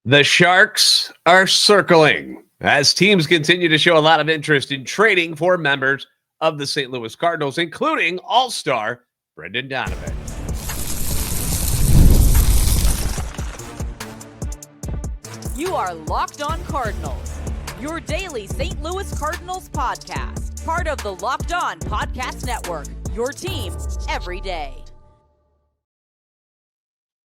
The Sharks are circling as teams continue to show a lot of interest in trading for members of the St. Louis Cardinals, including All-Star Brendan Donovan. You are Locked On Cardinals, your daily St. Louis Cardinals podcast, part of the Locked On Podcast Network, your team every day.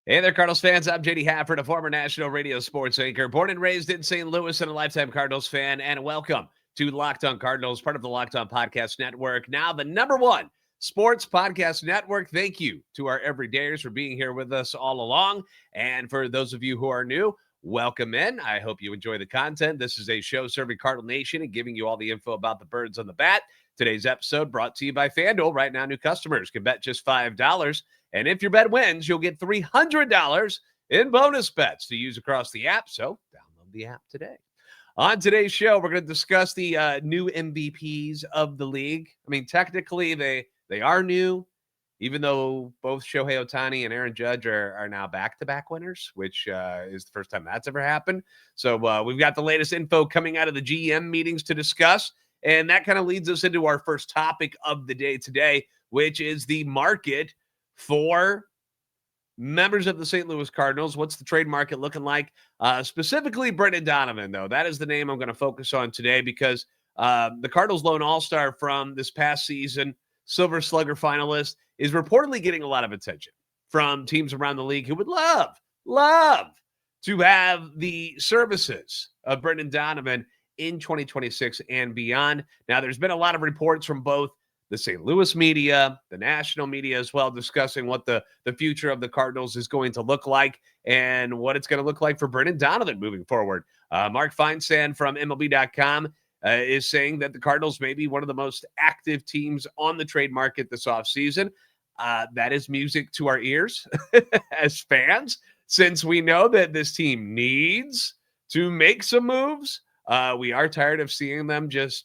Hey there, Cardinals fans. I'm JD Hafford, a former national radio sports anchor, born and raised in St. Louis and a lifetime Cardinals fan. And welcome to Locked On Cardinals, part of the Locked On Podcast Network, now the #1 sports podcast network. Thank you to our everydayers for being here with us all along. And for those of you who are new, welcome in. I hope you enjoy the content. This is a show serving Cardinal Nation and giving you all the info about the birds on the bat. Today's episode brought to you by FanDuel. Right now, new customers can bet just $5. And if your bet wins, you'll get $300 in bonus bets to use across the app. So download the app today. On today's show, we're going to discuss the new MVPs of the league. I mean, technically, they are new, even though both Shohei Ohtani and Aaron Judge are now back-to-back winners, which is the first time that's ever happened. So we've got the latest info coming out of the GM meetings to discuss. And that kind of leads us into our first topic of the day today, which is the market for members of the St. Louis Cardinals. What's the trade market looking like? Specifically, Brendan Donovan, though. That is the name I'm going to focus on today because the Cardinals' lone all-star from this past season, Silver Slugger finalist, is reportedly getting a lot of attention from teams around the league who would love to have the services of Brendan Donovan in 2026 and beyond. Now, there's been a lot of reports from both the St. Louis media, the national media as well, discussing what the future of the Cardinals is going to look like and what it's going to look like for Brendan Donovan moving forward. Mark Feinsand from MLB.com is saying that the Cardinals may be one of the most active teams on the trade market this offseason. That is music to our ears as fans, since we know that this team needs to make some moves. We are tired of seeing them just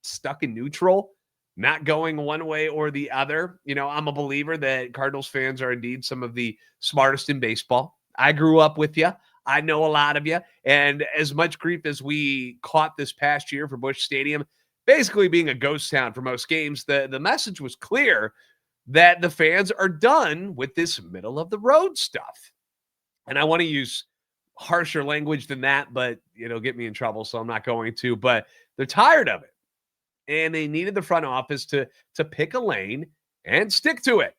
stuck in neutral, not going one way or the other. You know, I'm a believer that Cardinals fans are indeed some of the smartest in baseball. I grew up with you. I know a lot of you. And as much grief as we caught this past year for Busch Stadium, basically being a ghost town for most games, the message was clear that the fans are done with this middle-of-the-road stuff. And I want to use harsher language than that, but it'll get me in trouble, so I'm not going to. But they're tired of it. And they needed the front office to pick a lane and stick to it.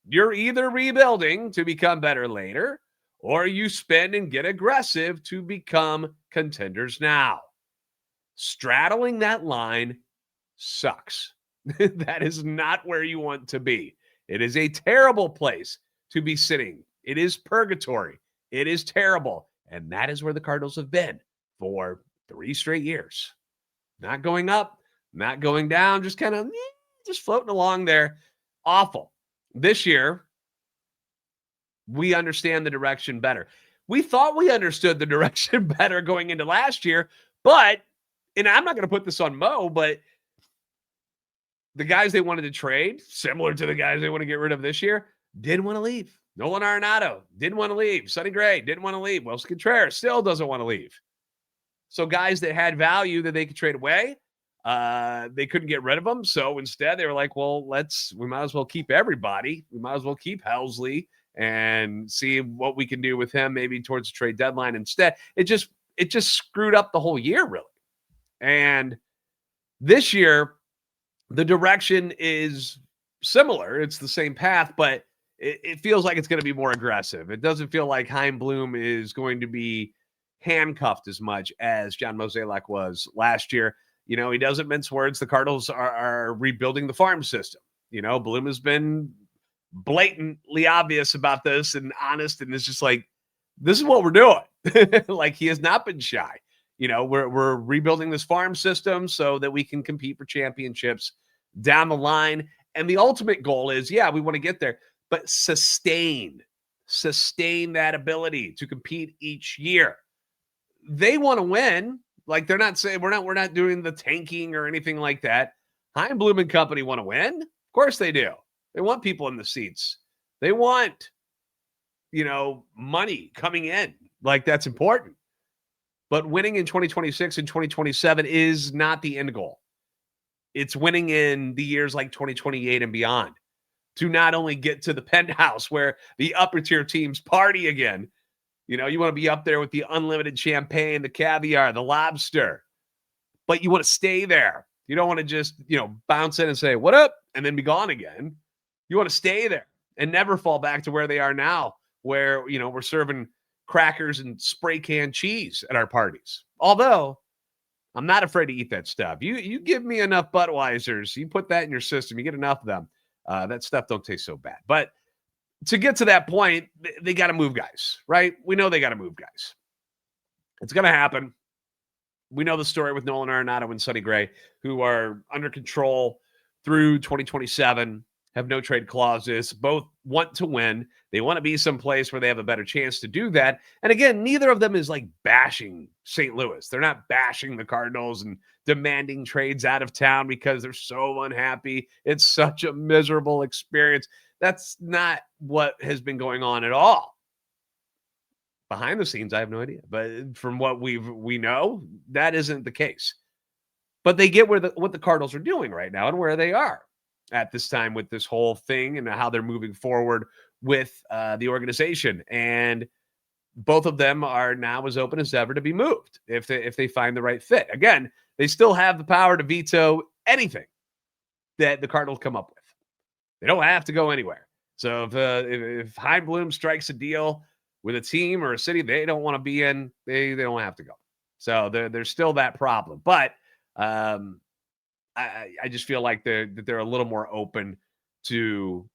You're either rebuilding to become better later, or you spend and get aggressive to become contenders now. Straddling that line sucks. That is not where you want to be. It is a terrible place to be sitting. It is purgatory. It is terrible. And that is where the Cardinals have been for 3 straight years. Not going up, not going down, just kind of just floating along there. Awful. This year, we understand the direction better. We thought we understood the direction better going into last year, but, and I'm not going to put this on Mo, but the guys they wanted to trade, similar to the guys they want to get rid of this year, didn't want to leave. Nolan Arenado didn't want to leave. Sonny didn't want to leave. Wilson Contreras still doesn't want to leave. So guys that had value that they could trade away, they couldn't get rid of them. So instead they were like, well, we might as well keep everybody. We might as well keep Helsley and see what we can do with him maybe towards the trade deadline instead. It just screwed up the whole year, really. And this year, the direction is similar. It's the same path, but it feels like it's going to be more aggressive. It doesn't feel like Chaim Bloom is going to be handcuffed as much as John Mozeliak was last year. He doesn't mince words. The Cardinals are rebuilding the farm system. Bloom has been blatantly obvious about this and honest, and it's just like, this is what we're doing. Like, he has not been shy. We're rebuilding this farm system so that we can compete for championships down the line. And the ultimate goal is, we want to get there, but sustain that ability to compete each year. They want to win. Like, they're not saying we're not doing the tanking or anything like that. Chaim Bloom and company want to win. Of course they do. They want people in the seats. They want, money coming in. Like, that's important. But winning in 2026 and 2027 is not the end goal. It's winning in the years like 2028 and beyond to not only get to the penthouse where the upper tier teams party again. You know, you want to be up there with the unlimited champagne, the caviar, the lobster, but you want to stay there. You don't want to just, bounce in and say, what up? And then be gone again. You want to stay there and never fall back to where they are now, where, we're serving crackers and spray can cheese at our parties. Although I'm not afraid to eat that stuff. You give me enough Budweisers, you put that in your system, you get enough of them. That stuff don't taste so bad. But to get to that point, they got to move guys, right? We know they got to move guys. It's going to happen. We know the story with Nolan Arenado and Sonny Gray, who are under control through 2027, have no trade clauses, both want to win. They want to be someplace where they have a better chance to do that. And again, neither of them is like bashing St. Louis. They're not bashing the Cardinals and demanding trades out of town because they're so unhappy. It's such a miserable experience. That's not what has been going on at all. Behind the scenes, I have no idea. But from what we know, that isn't the case. But they get what the Cardinals are doing right now and where they are at this time with this whole thing and how they're moving forward with the organization. And both of them are now as open as ever to be moved if they find the right fit. Again, they still have the power to veto anything that the Cardinals come up with. They don't have to go anywhere. So if Heimblum strikes a deal with a team or a city they don't want to be in, they don't have to go. So there's still that problem. But I just feel like they're a little more open to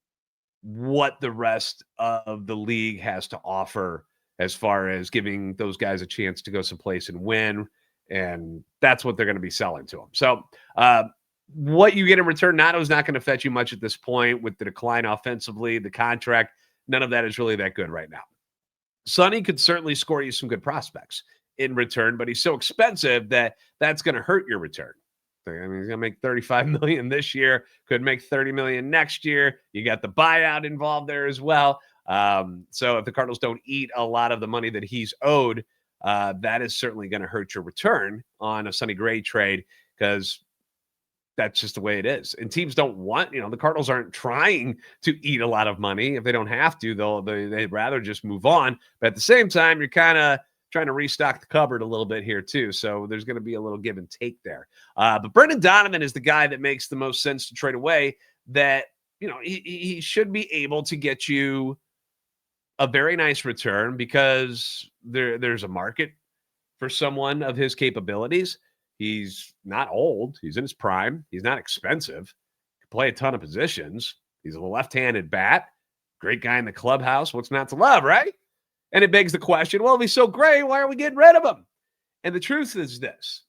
what the rest of the league has to offer as far as giving those guys a chance to go someplace and win. And that's what they're going to be selling to them. So what you get in return, Nato's not going to fetch you much at this point with the decline offensively, the contract. None of that is really that good right now. Sonny could certainly score you some good prospects in return, but he's so expensive that's going to hurt your return. I mean, he's going to make $35 million this year, could make $30 million next year. You got the buyout involved there as well. So if the Cardinals don't eat a lot of the money that he's owed, that is certainly going to hurt your return on a Sonny Gray trade because that's just the way it is. And teams don't want, the Cardinals aren't trying to eat a lot of money. If they don't have to, they'd rather just move on. But at the same time, you're kind of trying to restock the cupboard a little bit here too. So there's going to be a little give and take there. But Brendan Donovan is the guy that makes the most sense to trade away that, he should be able to get you a very nice return because there's a market for someone of his capabilities. He's not old. He's in his prime. He's not expensive. Can play a ton of positions. He's a left-handed bat. Great guy in the clubhouse. What's not to love, right? And it begs the question, well, if he's so great, why are we getting rid of him? And the truth is this.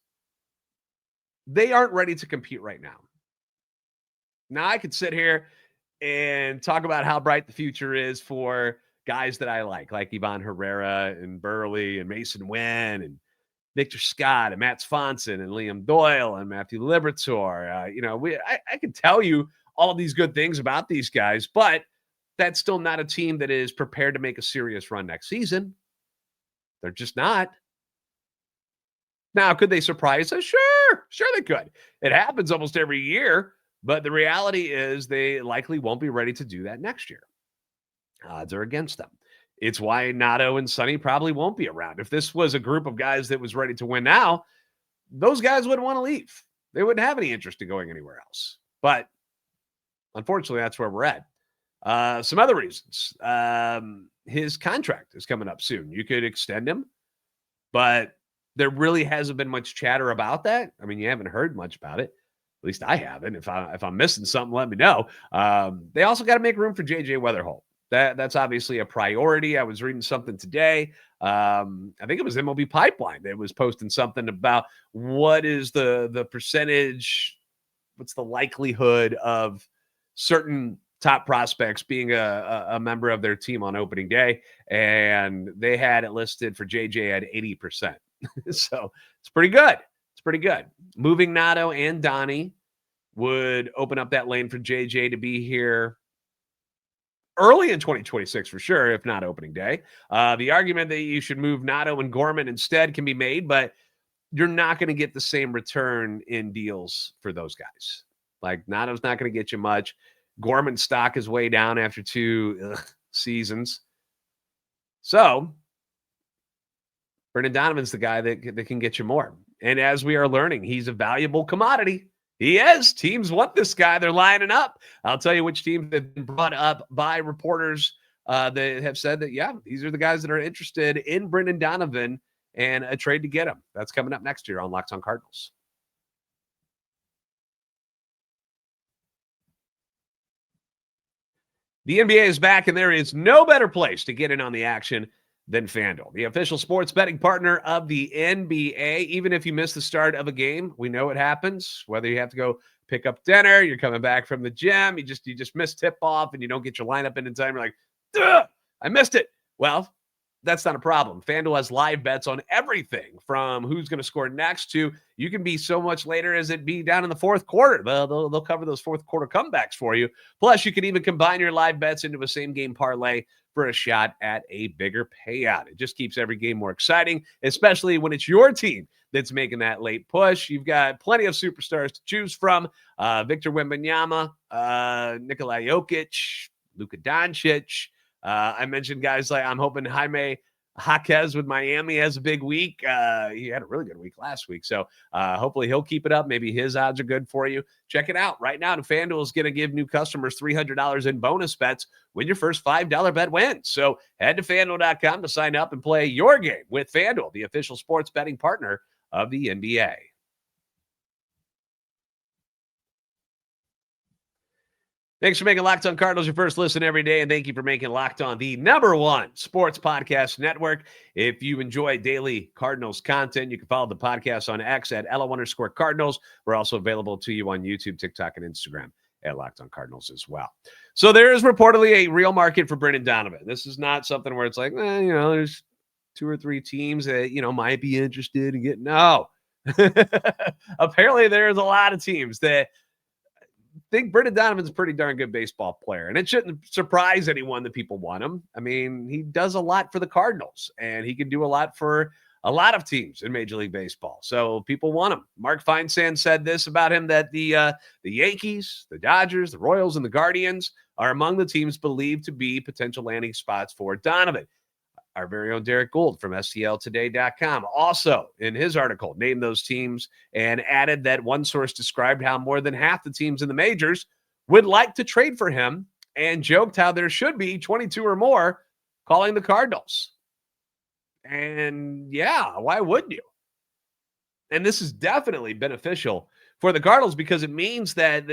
They aren't ready to compete right now. Now, I could sit here and talk about how bright the future is for guys that I like Ivan Herrera and Burley and Mason Wynn and Victor Scott and Matt Swanson and Liam Doyle and Matthew Liberatore. I can tell you all of these good things about these guys, but that's still not a team that is prepared to make a serious run next season. They're just not. Now, could they surprise us? Sure they could. It happens almost every year, but the reality is they likely won't be ready to do that next year. Odds are against them. It's why Nato and Sonny probably won't be around. If this was a group of guys that was ready to win now, those guys wouldn't want to leave. They wouldn't have any interest in going anywhere else. But unfortunately, that's where we're at. Some other reasons. His contract is coming up soon. You could extend him, but there really hasn't been much chatter about that. I mean, you haven't heard much about it. At least I haven't. If I'm missing something, let me know. They also got to make room for J.J. Weatherholt. That's obviously a priority. I was reading something today. I think it was MLB Pipeline that was posting something about what is the percentage, what's the likelihood of certain top prospects being a member of their team on opening day. And they had it listed for JJ at 80%. So it's pretty good. It's pretty good. Moving Nato and Donnie would open up that lane for JJ to be here early in 2026 for sure, if not opening day. The argument that you should move Nato and Gorman instead can be made, but you're not going to get the same return in deals for those guys. Like, Nato's not going to get you much. Gorman's stock is way down after 2 seasons. So Brendan Donovan's the guy that can get you more. And as we are learning, he's a valuable commodity. He is. Teams want this guy. They're lining up. I'll tell you which teams have been brought up by reporters that have said that, yeah, these are the guys that are interested in Brendan Donovan and a trade to get him. That's coming up next year on Locked On Cardinals. The NBA is back, and there is no better place to get in on the action than FanDuel, the official sports betting partner of the NBA. Even if you miss the start of a game, we know it happens. Whether you have to go pick up dinner, you're coming back from the gym, you just miss tip-off, and you don't get your lineup in time. You're like, duh, I missed it. Well, that's not a problem. FanDuel has live bets on everything from who's going to score next to you can be so much later as it be down in the fourth quarter. They'll cover those fourth quarter comebacks for you. Plus, you can even combine your live bets into a same-game parlay for a shot at a bigger payout. It just keeps every game more exciting, especially when it's your team that's making that late push. You've got plenty of superstars to choose from. Victor Wembanyama, Nikola Jokic, Luka Doncic. I mentioned guys like I'm hoping Jaime Jaquez with Miami has a big week. He had a really good week last week. So hopefully he'll keep it up. Maybe his odds are good for you. Check it out. Right now, FanDuel is going to give new customers $300 in bonus bets when your first $5 bet wins. So head to FanDuel.com to sign up and play your game with FanDuel, the official sports betting partner of the NBA. Thanks for making Locked On Cardinals your first listen every day, and thank you for making Locked On the #1 sports podcast network. If you enjoy daily Cardinals content, you can follow the podcast on X at @LO_Cardinals. We're also available to you on YouTube, TikTok, and Instagram at Locked On Cardinals as well. So there is reportedly a real market for Brendan Donovan. This is not something where it's like, there's 2 or 3 teams that, might be interested in getting. No. Apparently there's a lot of teams that think Brendan Donovan's a pretty darn good baseball player, and it shouldn't surprise anyone that people want him. I mean, he does a lot for the Cardinals, and he can do a lot for a lot of teams in Major League Baseball. So people want him. Mark Feinsand said this about him, that the Yankees, the Dodgers, the Royals, and the Guardians are among the teams believed to be potential landing spots for Donovan. Our very own Derek Gould from STLtoday.com also, in his article, named those teams and added that one source described how more than half the teams in the majors would like to trade for him and joked how there should be 22 or more calling the Cardinals. And yeah, why wouldn't you? And this is definitely beneficial for the Cardinals because it means that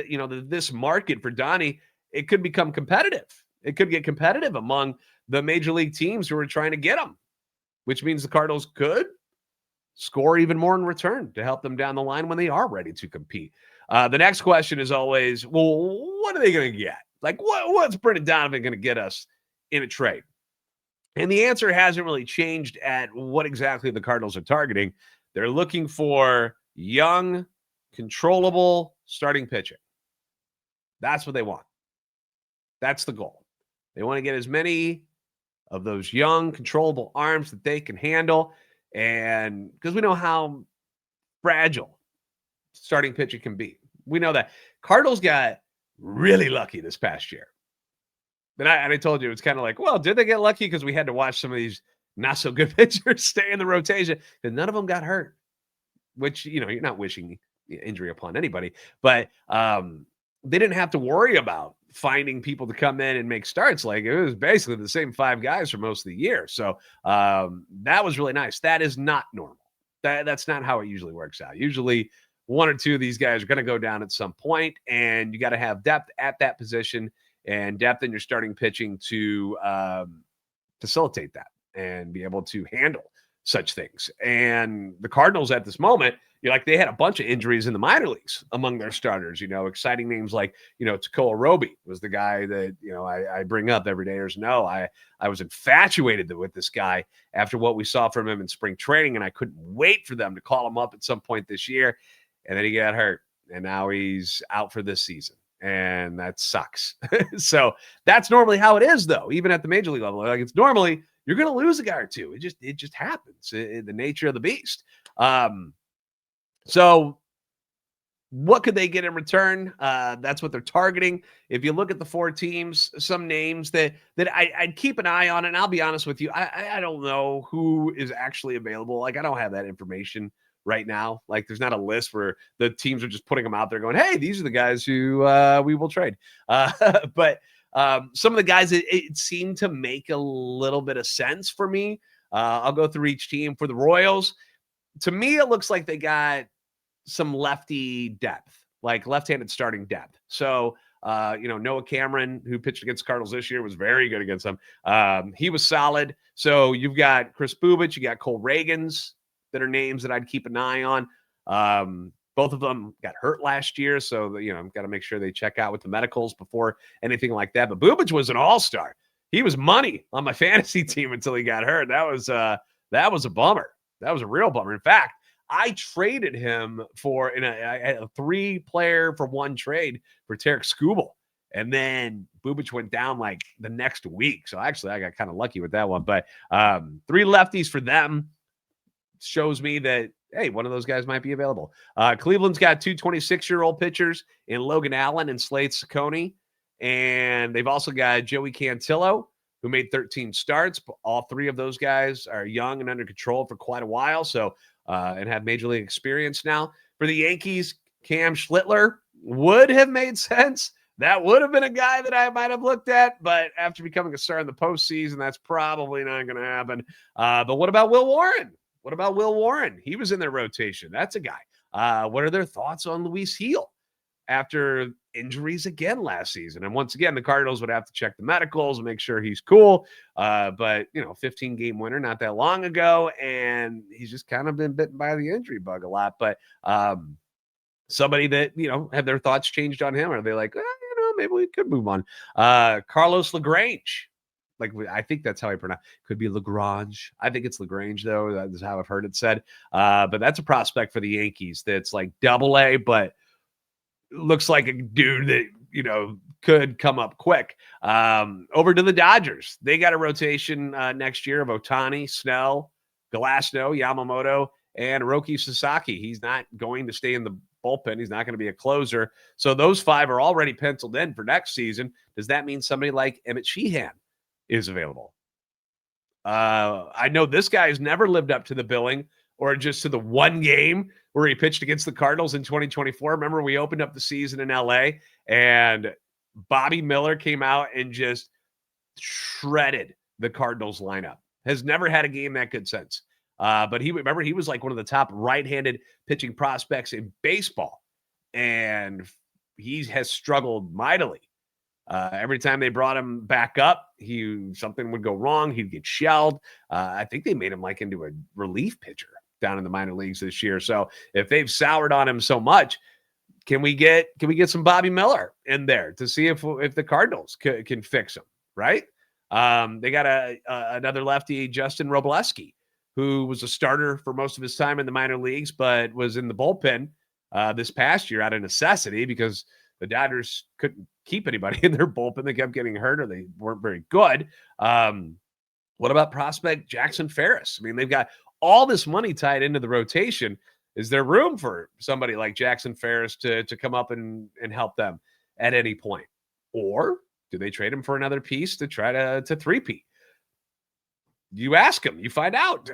this market for Donnie, it could become competitive. It could get competitive among the major league teams who are trying to get him, which means the Cardinals could score even more in return to help them down the line when they are ready to compete. The next question is always, well, what are they going to get? Like, what's Brendan Donovan going to get us in a trade? And the answer hasn't really changed at what exactly the Cardinals are targeting. They're looking for young, controllable starting pitching. That's what they want. That's the goal. They want to get as many of those young, controllable arms that they can handle. And because we know how fragile starting pitching can be. We know that. Cardinals got really lucky this past year. And I told you, it's kind of like, well, did they get lucky? Because we had to watch some of these not so good pitchers stay in the rotation. And none of them got hurt, which, you're not wishing injury upon anybody. But they didn't have to worry about finding people to come in and make starts. Like, it was basically the same 5 guys for most of the year. So that was really nice. That is not normal. That's not how it usually works out. Usually 1 or 2 of these guys are going to go down at some point, and you got to have depth at that position and depth in your starting pitching to facilitate that and be able to handle such things. And the Cardinals at this moment, they had a bunch of injuries in the minor leagues among their starters, exciting names like, Tekoa Roby was the guy that, I bring up every day. There's I was infatuated with this guy after what we saw from him in spring training, and I couldn't wait for them to call him up at some point this year. And then he got hurt, and now he's out for this season. and that sucks. So that's normally how it is, though, even at the major league level. Like, it's normally you're going to lose a guy or two. It just happens. The nature of the beast. So what could they get in return? That's what they're targeting. If you look at the 4 teams, some names that I'd keep an eye on, and I'll be honest with you, I don't know who is actually available. Like, I don't have that information right now. Like, there's not a list where the teams are just putting them out there going, hey, these are the guys who we will trade. But some of the guys, it seemed to make a little bit of sense for me. I'll go through each team. For the Royals, to me, it looks like they got some lefty depth, like left-handed starting depth. So, Noah Cameron, who pitched against the Cardinals this year, was very good against them. He was solid. So you've got Chris Bubich, you got Cole Reagans that are names that I'd keep an eye on. Both of them got hurt last year, so got to make sure they check out with the medicals before anything like that. But Bubich was an all-star. He was money on my fantasy team until he got hurt. That was a bummer. That was a real bummer. In fact, I traded him for a 3-player for 1 trade for Tarek Skubal. And then Bubich went down like the next week. So actually, I got kind of lucky with that one. But 3 lefties for them shows me that, hey, one of those guys might be available. Cleveland's got 2 26-year-old pitchers in Logan Allen and Slade Ciccone. And they've also got Joey Cantillo, who made 13 starts. All 3 of those guys are young and under control for quite a while. So, and have major league experience now. For the Yankees, Cam Schlittler would have made sense. That would have been a guy that I might have looked at, but after becoming a star in the postseason, that's probably not going to happen. But what about Will Warren? He was in their rotation. That's a guy. What are their thoughts on Luis Gil after injuries again last season? And once again, the Cardinals would have to check the medicals and make sure he's cool. But 15-game winner not that long ago, and he's just kind of been bitten by the injury bug a lot. But somebody that, have their thoughts changed on him? Are they like, maybe we could move on? Carlos LaGrange. I think that's how I pronounce it. Could be Lagrange. I think it's LaGrange, though. That's how I've heard it said. But that's a prospect for the Yankees that's like AA, but looks like a dude that, could come up quick. Over to the Dodgers. They got a rotation next year of Ohtani, Snell, Glasnow, Yamamoto, and Hiroki Sasaki. He's not going to stay in the bullpen. He's not going to be a closer. So those 5 are already penciled in for next season. Does that mean somebody like Emmett Sheehan is available? I know this guy has never lived up to the billing, or just to the 1 game where he pitched against the Cardinals in 2024. Remember, we opened up the season in LA, and Bobby Miller came out and just shredded the Cardinals lineup. Has never had a game that good since. But he was like one of the top right-handed pitching prospects in baseball, and he has struggled mightily. Every time they brought him back up, something would go wrong. He'd get shelled. I think they made him into a relief pitcher down in the minor leagues this year. So if they've soured on him so much, can we get some Bobby Miller in there to see if the Cardinals can fix him, right? They got another lefty, Justin Robleski, who was a starter for most of his time in the minor leagues, but was in the bullpen this past year out of necessity because the Dodgers couldn't keep anybody in their bullpen. They kept getting hurt, or they weren't very good. What about prospect Jackson Ferris? I mean, they've got all this money tied into the rotation. Is there room for somebody like Jackson Ferris to come up and help them at any point? Or do they trade him for another piece to try to three-peat? You ask him, you find out.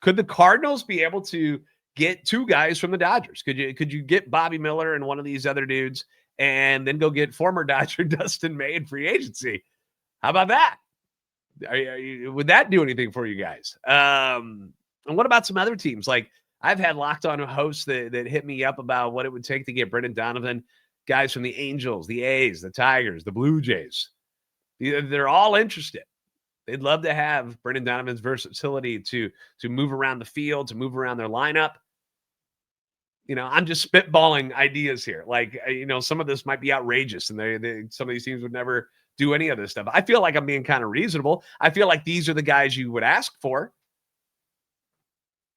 Could the Cardinals be able to get 2 guys from the Dodgers? Could you get Bobby Miller and one of these other dudes and then go get former Dodger Dustin May in free agency? How about that? Would that do anything for you guys? And what about some other teams? Like, I've had Locked On hosts that hit me up about what it would take to get Brendan Donovan, guys from the Angels, the A's, the Tigers, the Blue Jays. They're all interested. They'd love to have Brendan Donovan's versatility to move around the field, to move around their lineup. I'm just spitballing ideas here. Some of this might be outrageous, and some of these teams would never do any of this stuff. I feel like I'm being kind of reasonable. I feel like these are the guys you would ask for.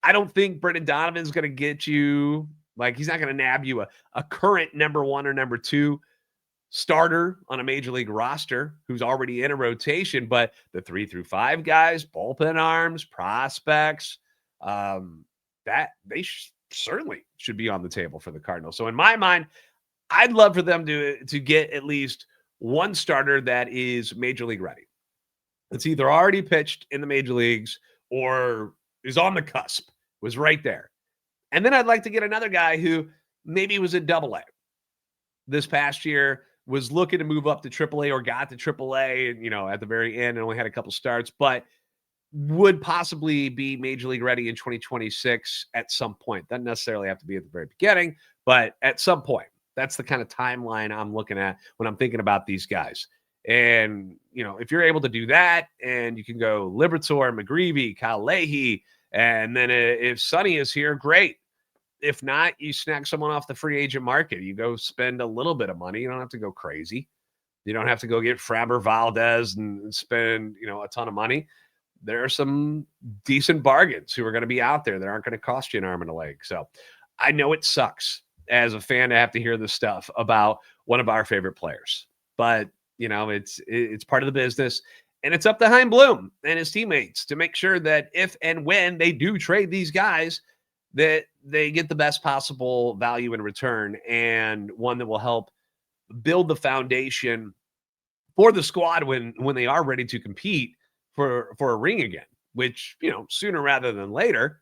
I don't think Brendan Donovan's going to get you Like, he's not going to nab you a current number 1 or number 2 starter on a major league roster who's already in a rotation, but the 3 through 5 guys, bullpen arms, prospects, that they certainly should be on the table for the Cardinals. So in my mind, I'd love for them to get at least one starter that is major league ready. It's either already pitched in the major leagues or is on the cusp, was right there. And then I'd like to get another guy who maybe was at Double-A this past year, was looking to move up to AAA or got to AAA, and at the very end and only had a couple starts, but would possibly be major league ready in 2026 at some point. Doesn't necessarily have to be at the very beginning, but at some point. That's the kind of timeline I'm looking at when I'm thinking about these guys. And, if you're able to do that, and you can go Liberatore, McGreevy, Kyle Leahy, and then if Sonny is here, great. If not, you snag someone off the free agent market. You go spend a little bit of money. You don't have to go crazy. You don't have to go get Framber Valdez and spend, a ton of money. There are some decent bargains who are going to be out there that aren't going to cost you an arm and a leg. So I know it sucks as a fan to have to hear this stuff about one of our favorite players, but it's part of the business, and it's up to Chaim Bloom and his teammates to make sure that if and when they do trade these guys, that they get the best possible value in return, and one that will help build the foundation for the squad when they are ready to compete for a ring again, which, sooner rather than later.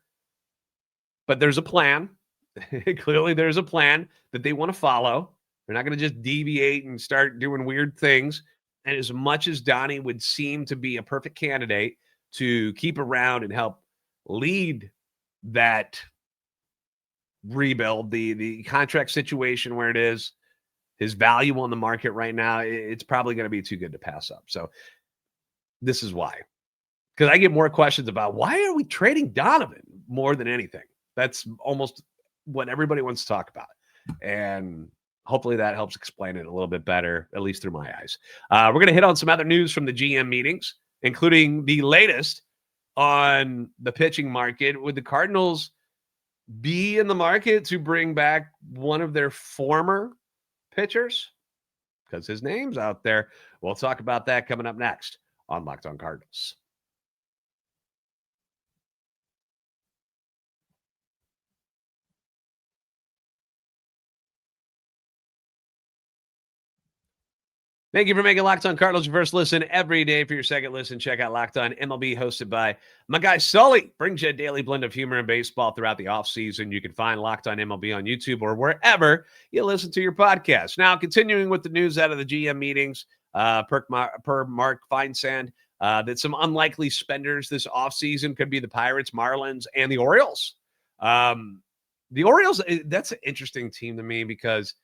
But there's a plan. Clearly there's a plan that they want to follow. They're not going to just deviate and start doing weird things. And as much as Donnie would seem to be a perfect candidate to keep around and help lead that rebuild, the contract situation where it is, his value on the market right now, it's probably going to be too good to pass up. So this is why. Because I get more questions about why are we trading Donovan more than anything. That's almost what everybody wants to talk about. And hopefully that helps explain it a little bit better, at least through my eyes. We're going to hit on some other news from the GM meetings, including the latest on the pitching market. Would the Cardinals be in the market to bring back one of their former pitchers? Because his name's out there. We'll talk about that coming up next on Locked On Cardinals. Thank you for making Locked On Cardinals your first listen every day. For your second listen, check out Locked On MLB, hosted by my guy Sully. Brings you a daily blend of humor and baseball throughout the offseason. You can find Locked On MLB on YouTube or wherever you listen to your podcast. Now, continuing with the news out of the GM meetings, per Mark Feinsand, that some unlikely spenders this offseason could be the Pirates, Marlins, and the Orioles. The Orioles, that's an interesting team to me because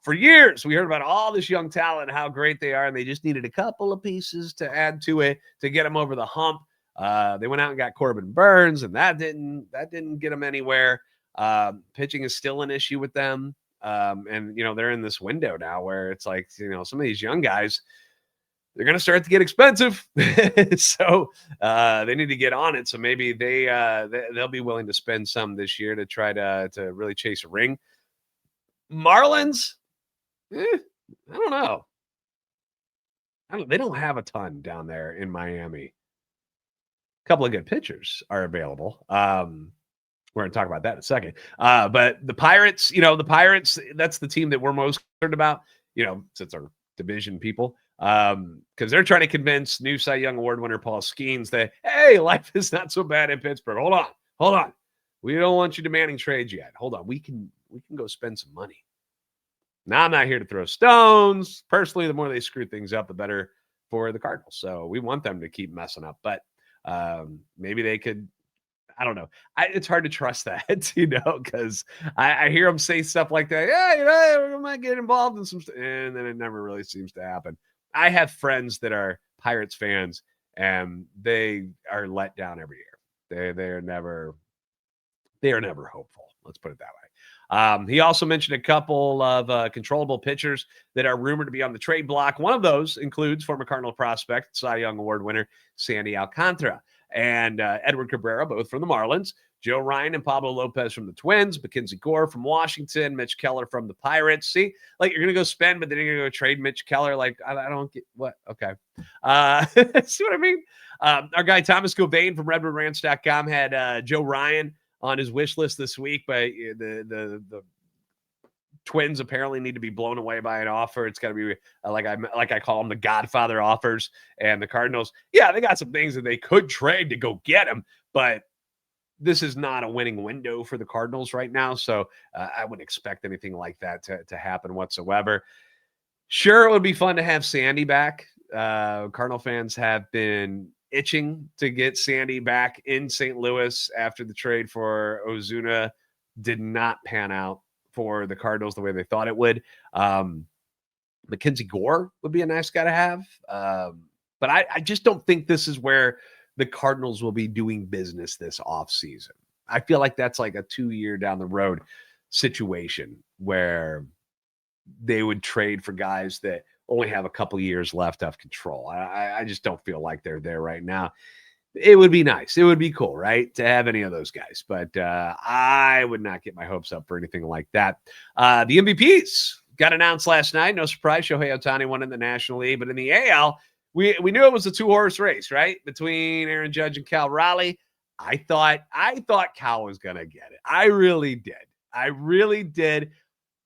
for years we heard about all this young talent, how great they are, and they just needed a couple of pieces to add to it to get them over the hump. They went out and got Corbin Burns, and that didn't get them anywhere. Pitching is still an issue with them, and they're in this window now where it's like some of these young guys, they're going to start to get expensive, so they need to get on it. So maybe they'll be willing to spend some this year to try to really chase a ring. Marlins, I don't know. They don't have a ton down there in Miami. A couple of good pitchers are available. We're going to talk about that in a second. But the Pirates, that's the team that we're most concerned about, since our division people, because they're trying to convince new Cy Young Award winner Paul Skeens that, hey, life is not so bad in Pittsburgh. Hold on. We don't want you demanding trades yet. Hold on. We can go spend some money. Now, I'm not here to throw stones. Personally, the more they screw things up, the better for the Cardinals. So we want them to keep messing up. But maybe they could, I don't know. It's hard to trust that, because I hear them say stuff like that. Yeah, we might get involved in some stuff. And then it never really seems to happen. I have friends that are Pirates fans, and they are let down every year. They are never hopeful. Let's put it that way. He also mentioned a couple of controllable pitchers that are rumored to be on the trade block. One of those includes former Cardinal prospect, Cy Young Award winner, Sandy Alcantara, and Edward Cabrera, both from the Marlins. Joe Ryan and Pablo Lopez from the Twins, Mackenzie Gore from Washington, Mitch Keller from the Pirates. See, like, you're going to go spend, but then you're going to go trade Mitch Keller. Like, I don't get what. Okay. See what I mean? Our guy Thomas Cobain from RedwoodRanch.com had Joe Ryan on his wish list this week, but the Twins apparently need to be blown away by an offer. It's got to be like I call them the Godfather offers. And the Cardinals, yeah, they got some things that they could trade to go get him, but this is not a winning window for the Cardinals right now. So I wouldn't expect anything like that to happen whatsoever. Sure, it would be fun to have Sandy back. Cardinal fans have been itching to get Sandy back in St. Louis after the trade for Ozuna did not pan out for the Cardinals the way they thought it would. Mackenzie Gore would be a nice guy to have. But I just don't think this is where the Cardinals will be doing business this offseason. I feel like that's like a 2-year down the road situation where they would trade for guys that only have a couple years left of control. I just don't feel like they're there right now. It would be nice. It would be cool, right, to have any of those guys. But I would not get my hopes up for anything like that. The MVPs got announced last night. No surprise, Shohei Ohtani won in the National League. But in the AL, we knew it was a 2-horse race, right, between Aaron Judge and Cal Raleigh. I thought Cal was going to get it. I really did.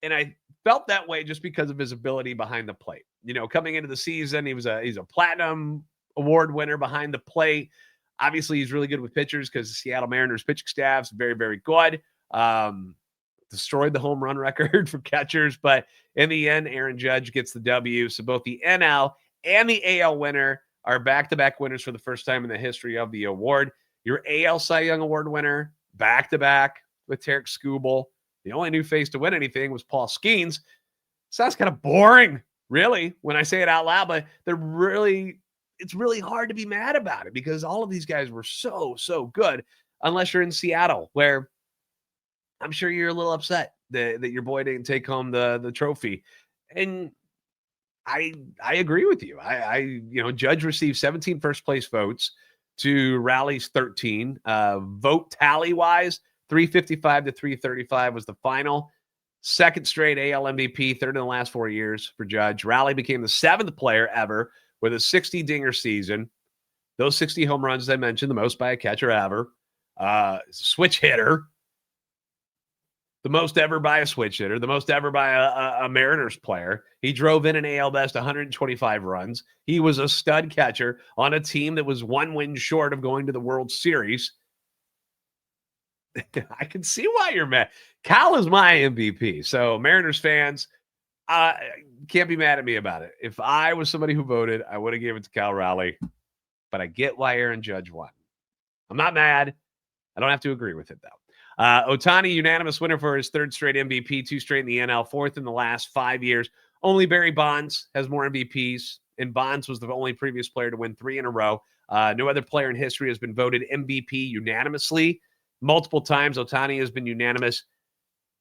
And I felt that way just because of his ability behind the plate. You know, coming into the season, he's a platinum award winner behind the plate. Obviously, he's really good with pitchers because the Seattle Mariners pitching staff's very, very good. Destroyed the home run record for catchers, but in the end, Aaron Judge gets the W. So both the NL and the AL winner are back-to-back winners for the first time in the history of the award. Your AL Cy Young Award winner, back-to-back with Tarek Skubal. The only new face to win anything was Paul Skeens. Sounds kind of boring, really, when I say it out loud, but it's really hard to be mad about it because all of these guys were so good, unless you're in Seattle, where I'm sure you're a little upset that your boy didn't take home the trophy. And I agree with you. Judge received 17 first place votes to Raleigh's 13. Vote tally wise, 355 to 335 was the final. Second straight AL MVP, third in the last 4 years for Judge. Raleigh became the 7th player ever with a 60-dinger season. Those 60 home runs, as I mentioned, the most by a catcher ever. Switch hitter. The most ever by a switch hitter. The most ever by a Mariners player. He drove in an AL best 125 runs. He was a stud catcher on a team that was 1 win short of going to the World Series. I can see why you're mad. Cal is my MVP. So Mariners fans, can't be mad at me about it. If I was somebody who voted, I would have given it to Cal Raleigh. But I get why Aaron Judge won. I'm not mad. I don't have to agree with it, though. Ohtani, unanimous winner for his 3rd straight MVP, 2 straight in the NL, 4th in the last 5 years. Only Barry Bonds has more MVPs, and Bonds was the only previous player to win 3 in a row. No other player in history has been voted MVP unanimously multiple times. Ohtani has been unanimous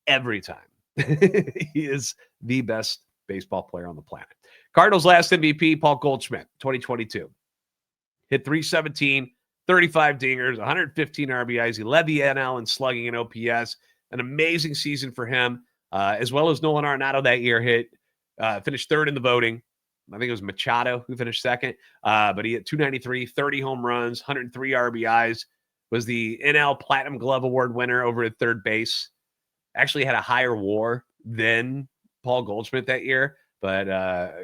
every time. He is the best baseball player on the planet. Cardinals' last MVP, Paul Goldschmidt, 2022. Hit 317, 35 dingers, 115 RBIs. He led the NL in slugging and OPS. An amazing season for him, as well as Nolan Arenado that year finished 3rd in the voting. I think it was Machado who finished 2nd, but he hit 293, 30 home runs, 103 RBIs. Was the NL Platinum Glove Award winner over at 3rd base. Actually had a higher WAR than Paul Goldschmidt that year, but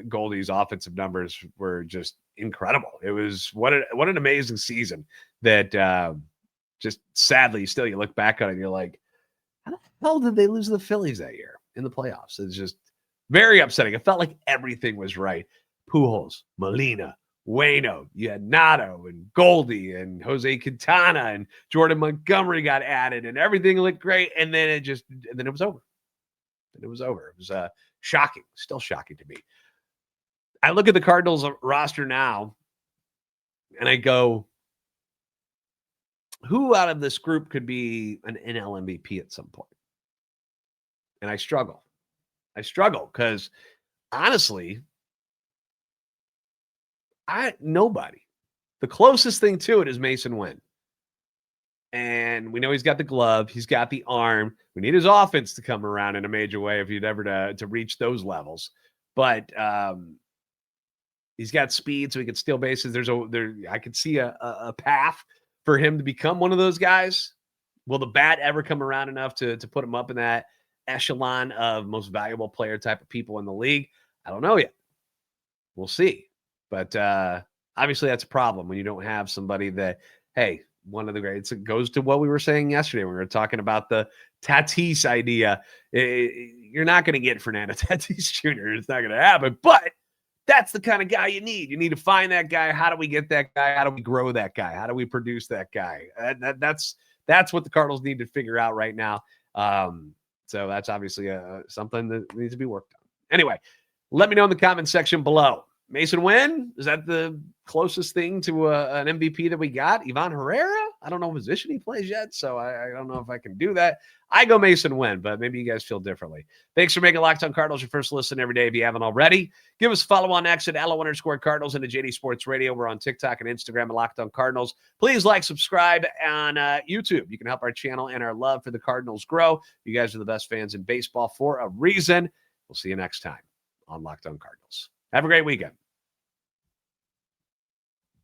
Goldie's offensive numbers were just incredible. It was what an amazing season that just sadly still you look back on it and you're like, how the hell did they lose to the Phillies that year in the playoffs? It's just very upsetting. It felt like everything was right. Pujols, Molina, Waino, you had Nato and Goldie and Jose Quintana and Jordan Montgomery got added and everything looked great. And then it was over. It was shocking, still shocking to me. I look at the Cardinals roster now and I go, who out of this group could be an NL MVP at some point? And I struggle because honestly, nobody. The closest thing to it is Mason Wynn. And we know he's got the glove. He's got the arm. We need his offense to come around in a major way if he'd ever to reach those levels. But he's got speed, so he can steal bases. I could see a path for him to become one of those guys. Will the bat ever come around enough to put him up in that echelon of most valuable player type of people in the league? I don't know yet. We'll see. But obviously that's a problem when you don't have somebody that, hey, one of the greats. It goes to what we were saying yesterday when we were talking about the Tatis idea. You're not going to get Fernando Tatis Jr. It's not going to happen, but that's the kind of guy you need. You need to find that guy. How do we get that guy? How do we grow that guy? How do we produce that guy? That's what the Cardinals need to figure out right now. So that's obviously something that needs to be worked on. Anyway, let me know in the comment section below. Mason Wynn, is that the closest thing to an MVP that we got? Ivan Herrera? I don't know what position he plays yet, so I don't know if I can do that. I go Mason Wynn, but maybe you guys feel differently. Thanks for making Locked On Cardinals your first listen every day if you haven't already. Give us a follow on X at LO_Cardinals and at JD Sports Radio. We're on TikTok and Instagram at Locked On Cardinals. Please like, subscribe on YouTube. You can help our channel and our love for the Cardinals grow. You guys are the best fans in baseball for a reason. We'll see you next time on Locked On Cardinals. Have a great weekend.